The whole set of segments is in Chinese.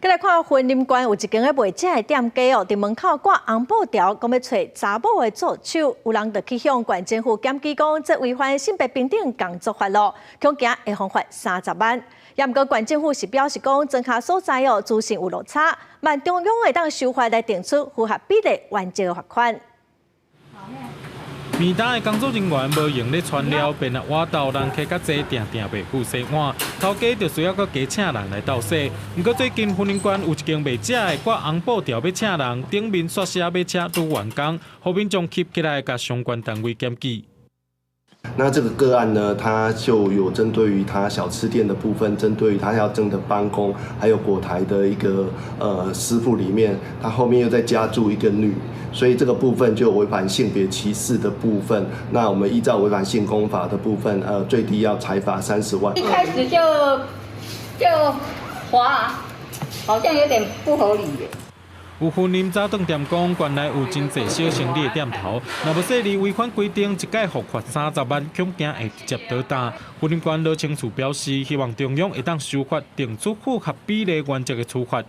再来看云林县有一间卖食的店家哦，伫门口挂红布条，讲要找查某的助手，有人就去向县政府检举讲，这违反性别平等工作法咯，恐惊会罚款30万。也毋过县政府是表示讲，庄卡所在哦资讯有落差，万中央会当修法来定出符合比例原则的罚款。 面搭的工作人员无用咧穿了，便啊挖到人客较济，定袂赴洗碗。头家就需要搁加请人来倒洗。不过最近云林县有一间卖食的挂红布条要请人，顶面刷写要请拄完工，后面将吸起来，甲相关单位检举。 那这个个案呢，它就有针对于他小吃店的部分，针对于他要征的帮工，还有果台的一个师傅里面，他后面又再加注一个女，所以这个部分就违反性别歧视的部分。那我们依照违反性工法的部分，最低要裁罚30万。一开始就罚，好像有点不合理耶。 有云林早顿店讲，原来有真侪小生意的店头，若无设立违反规定，一届罚款30万，恐惊会直接倒打。云林县劳清处表示，希望中央会当修法，定出符合比例原则的处罚。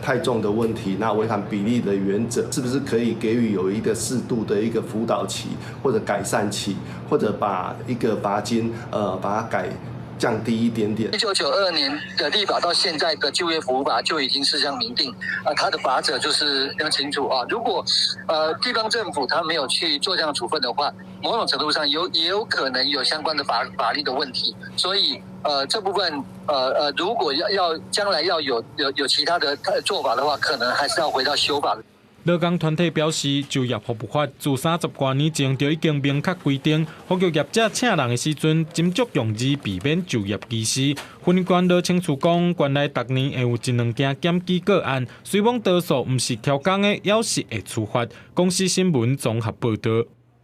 太重的问题，那违反比例的原则，是不是可以给予有一个适度的一个辅导期，或者改善期，或者把一个罚金把它降低一点点。1992年的立法到现在的就业服务法就已经事项明定，它的罚则就是非常清楚啊。如果地方政府他没有去做这样的处分的话，某种程度上也有可能有相关的法律的问题。所以这部分如果将来要有其他的做法的话，可能还是要回到修法的。 劳工团体表示，就业服务法自30多年前就已经明确规定，呼吁业者请人的时阵，斟酌用字，避免就业歧视。云林县劳清处讲，原来逐年会有1-2件检举个案，虽往多数毋是挑工的，也是会处罚。公司新闻综合报道。